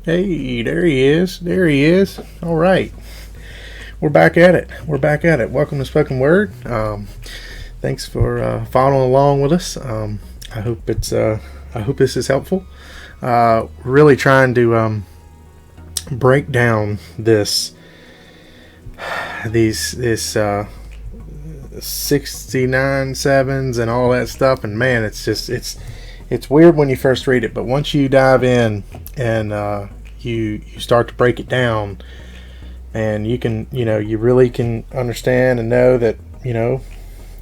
Hey, there he is. There he is. All right. We're back at it. We're back at it. Welcome to Spoken Word. Thanks for following along with us. I hope I hope this is helpful. Really trying to break down this 69 sevens and all that stuff, and man, it's weird when you first read it, but once you dive in and you start to break it down, and you really can understand and know that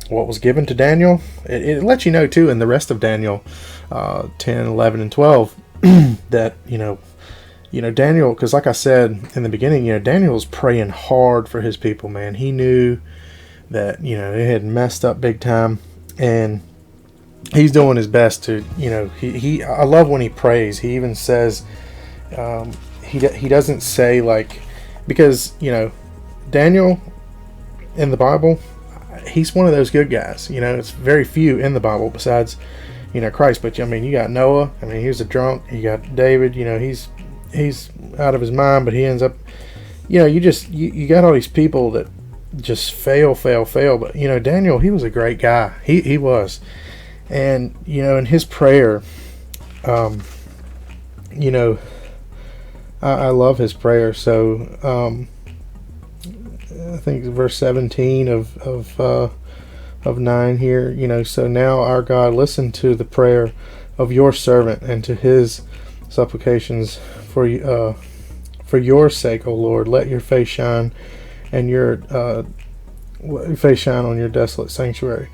what was given to Daniel. It lets you know too in the rest of Daniel 10, 11, and 12 that Daniel, because like I said in the beginning, Daniel was praying hard for his people. Man, he knew that they had messed up big time, and he's doing his best to he I love when he prays. He even says he doesn't say, like, because Daniel in the Bible, he's one of those good guys. It's very few in the Bible besides Christ. But I mean, you got Noah. I mean, he was a drunk. You got David. He's out of his mind, but he ends up you got all these people that just fail. But Daniel, he was a great guy. He was. And in his prayer, I love his prayer. So I think verse 17 of 9 here. So now, our God, listen to the prayer of your servant and to his supplications for your sake, O Lord. Let your face shine and your face shine on your desolate sanctuary.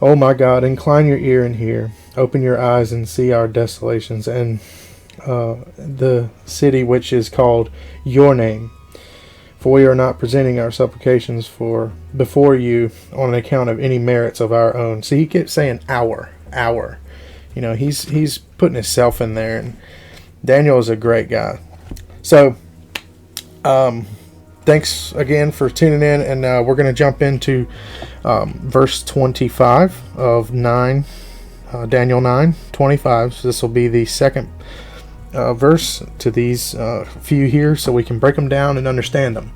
O my God, incline your ear and hear. Open your eyes and see our desolations and the city which is called your name. For we are not presenting our supplications before you on account of any merits of our own. See, he keeps saying our. He's putting himself in there, and Daniel is a great guy. So, thanks again for tuning in, and we're going to jump into verse 25 of 9, Daniel 9:25. So this will be the second verse to these few here, so we can break them down and understand them.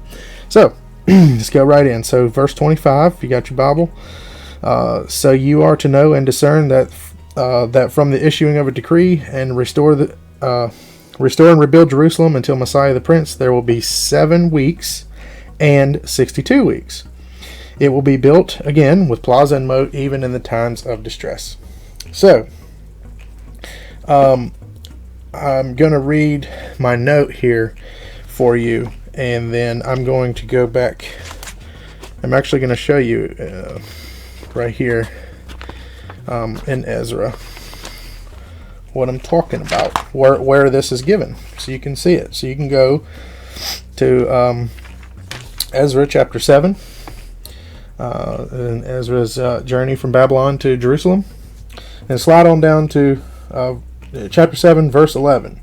So let's go right in. So verse 25, if you got your Bible. So you are to know and discern that from the issuing of a decree and restore and rebuild Jerusalem until Messiah the Prince, there will be 7 weeks and 62 weeks. It will be built again with plaza and moat, even in the times of distress. So I'm going to read my note here for you, and then I'm going to go back. I'm actually going to show you right here in Ezra what I'm talking about, where this is given, so you can see it. So you can go to Ezra chapter 7, and Ezra's journey from Babylon to Jerusalem, and slide on down to chapter 7, verse 11.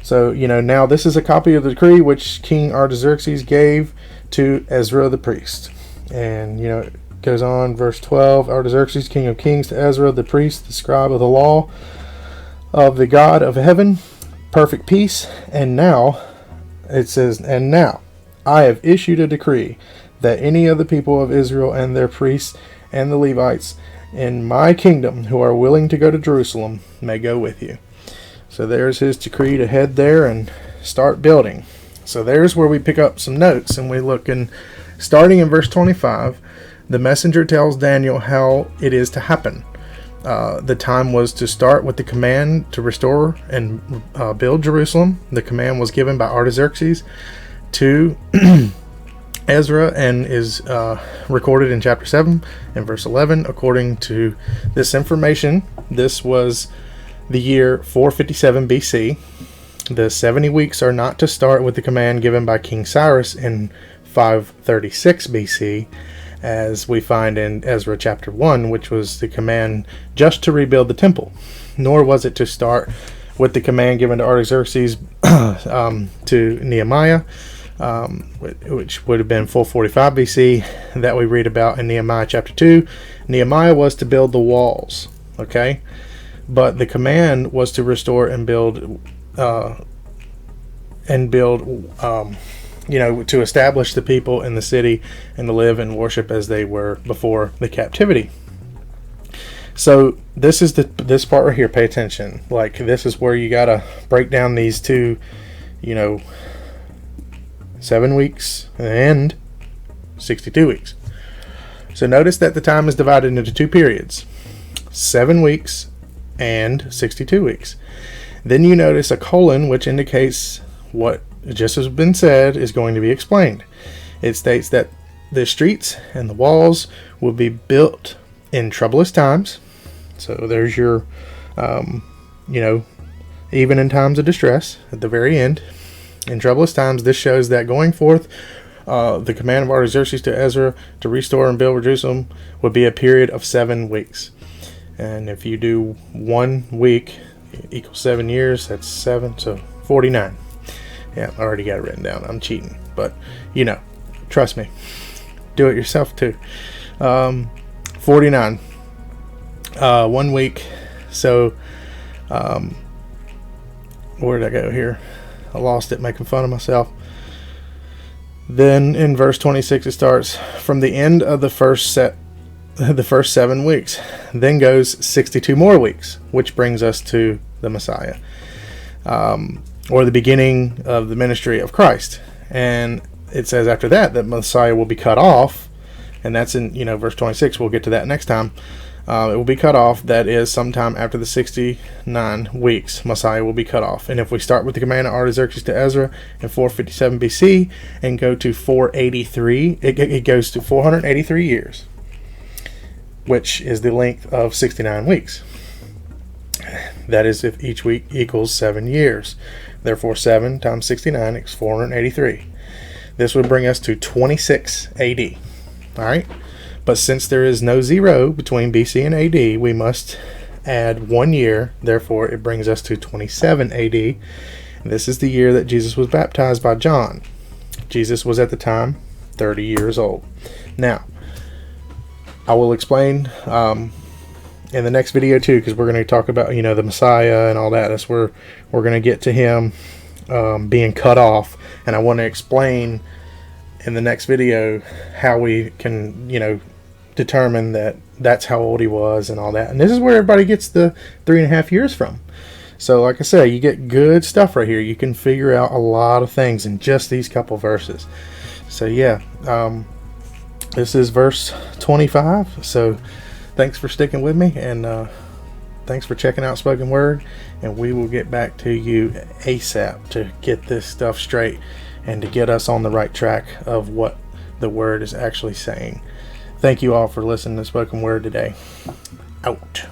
So, now this is a copy of the decree which King Artaxerxes gave to Ezra the priest. And, it goes on, verse 12, Artaxerxes, king of kings, to Ezra the priest, the scribe of the law of the God of heaven, perfect peace. And now, it says, and now, I have issued a decree that any of the people of Israel and their priests and the Levites in my kingdom who are willing to go to Jerusalem may go with you. So there's his decree to head there and start building. So there's where we pick up some notes, and we look in, starting in verse 25, the messenger tells Daniel how it is to happen. The time was to start with the command to restore and build Jerusalem. The command was given by Artaxerxes to Ezra and is recorded in chapter 7 and verse 11. According to this information, this was the year 457 BC. The 70 weeks are not to start with the command given by King Cyrus in 536 BC, as we find in Ezra chapter 1, which was the command just to rebuild the temple. Nor was it to start with the command given to Artaxerxes to Nehemiah, which would have been 445 BC, that we read about in Nehemiah chapter 2. Nehemiah was to build the walls, okay? But the command was to restore and build and build, to establish the people in the city and to live and worship as they were before the captivity. So this is this part right here. Pay attention. Like, this is where you gotta break down these two, 7 weeks and 62 weeks. So notice that the time is divided into two periods, 7 weeks and 62 weeks. Then you notice a colon, which indicates what just has been said is going to be explained. It states that the streets and the walls will be built in troublous times. So there's your, even in times of distress at the very end. In troublous times, this shows that going forth, the command of Artaxerxes to Ezra to restore and build Jerusalem would be a period of 7 weeks. And if you do 1 week equals 7 years, that's 7, so 49. Yeah, I already got it written down. I'm cheating, but trust me, do it yourself too. 49. 1 week. So, where did I go here? I lost it making fun of myself. Then in verse 26 it starts from the end of the first 7 weeks. Then goes 62 more weeks, which brings us to the Messiah, or the beginning of the ministry of Christ. And it says after that Messiah will be cut off, and that's in verse 26. We'll get to that next time. It will be cut off. That is sometime after the 69 weeks. Messiah will be cut off. And if we start with the command of Artaxerxes to Ezra in 457 BC and go to 483, it goes to 483 years, which is the length of 69 weeks. That is if each week equals 7 years. Therefore, 7 times 69 is 483. This would bring us to 26 AD. All right? But since there is no 0 between BC and AD, we must add 1 year. Therefore, it brings us to 27 AD. This is the year that Jesus was baptized by John. Jesus was at the time 30 years old. Now, I will explain in the next video too, because we're going to talk about the Messiah and all that. That's where we're going to get to him being cut off, and I want to explain in the next video how we can determine that that's how old he was and all that. And this is where everybody gets the 3.5 years from. So like I say, you get good stuff right here. You can figure out a lot of things in just these couple verses. So yeah, this is verse 25. So thanks for sticking with me, and thanks for checking out Spoken Word, and we will get back to you ASAP to get this stuff straight and to get us on the right track of what the Word is actually saying. Thank you all for listening to Spoken Word today. Out.